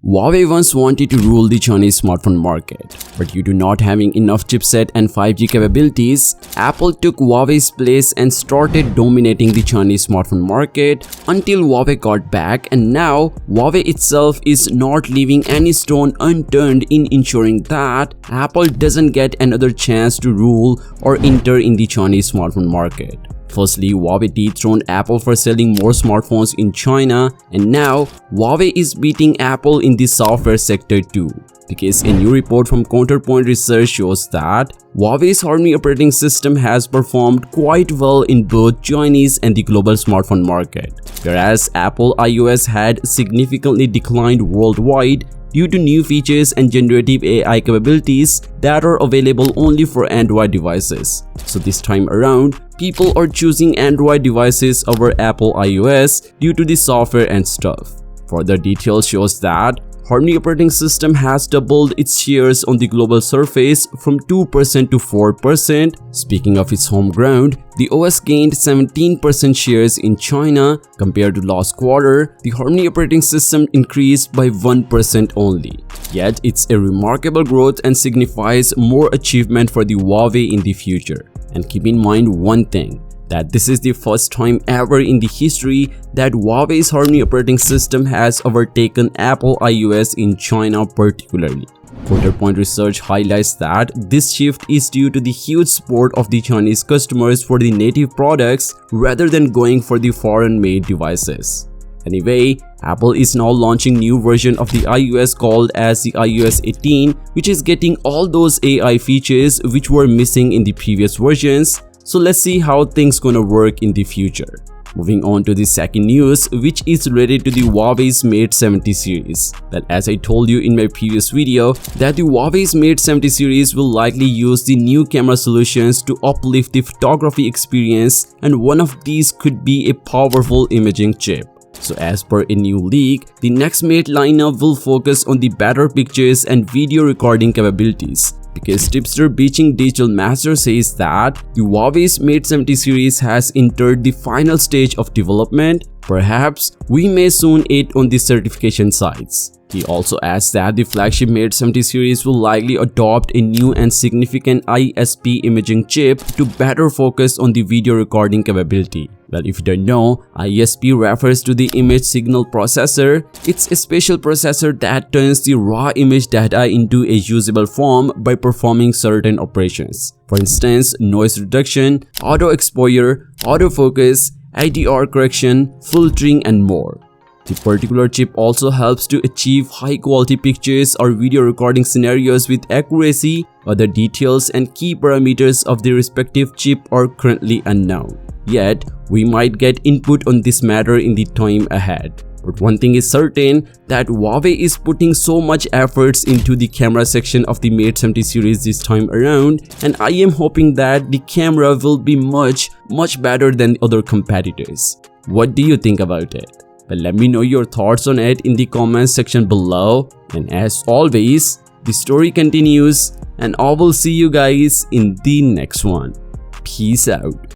Huawei once wanted to rule the Chinese smartphone market, but due to not having enough chipset and 5G capabilities, Apple took Huawei's place and started dominating the Chinese smartphone market until Huawei got back, and now Huawei itself is not leaving any stone unturned in ensuring that Apple doesn't get another chance to rule or enter in the Chinese smartphone market. Firstly, Huawei dethroned Apple for selling more smartphones in China, and now Huawei is beating Apple in the software sector too, because a new report from Counterpoint research shows that Huawei's Harmony operating system has performed quite well in both Chinese and the global smartphone market, whereas Apple iOS had significantly declined worldwide due to new features and generative AI capabilities that are available only for Android devices. So this time around, people are choosing Android devices over Apple iOS due to the software and stuff. Further details shows that Harmony operating system has doubled its shares on the global surface from 2% to 4%. Speaking of its home ground, the OS gained 17% shares in China. Compared to last quarter, the Harmony operating system increased by 1% only. Yet, it's a remarkable growth and signifies more achievement for the Huawei in the future. And keep in mind one thing, that this is the first time ever in the history that Huawei's Harmony operating system has overtaken Apple iOS in China particularly. Counterpoint research highlights that this shift is due to the huge support of the Chinese customers for the native products rather than going for the foreign-made devices. Anyway, Apple is now launching new version of the iOS called as the iOS 18, which is getting all those AI features which were missing in the previous versions. So let's see how things gonna work in the future. Moving on to the second news, which is related to the Huawei's Mate 70 series. That as I told you in my previous video, that the Huawei's Mate 70 series will likely use the new camera solutions to uplift the photography experience, and one of these could be a powerful imaging chip. So as per a new leak, the next Mate lineup will focus on the better pictures and video recording capabilities. Because tipster Beaching Digital Master says that the Huawei's Mate 70 series has entered the final stage of development. Perhaps we may soon aid on the certification sites. He also adds that the flagship Mate 70 series will likely adopt a new and significant ISP imaging chip to better focus on the video recording capability. Well, if you don't know, ISP refers to the image signal processor. It's a special processor that turns the raw image data into a usable form by performing certain operations. For instance, noise reduction, auto exposure, autofocus, IDR correction, filtering, and more. The particular chip also helps to achieve high-quality pictures or video recording scenarios with accuracy. Other details and key parameters of the respective chip are currently unknown. Yet, we might get input on this matter in the time ahead. But one thing is certain, that Huawei is putting so much efforts into the camera section of the Mate 70 series this time around, and I am hoping that the camera will be much better than other competitors. What do you think about it? Well, let me know your thoughts on it in the comments section below. And as always, the story continues, and I will see you guys in the next one. Peace out.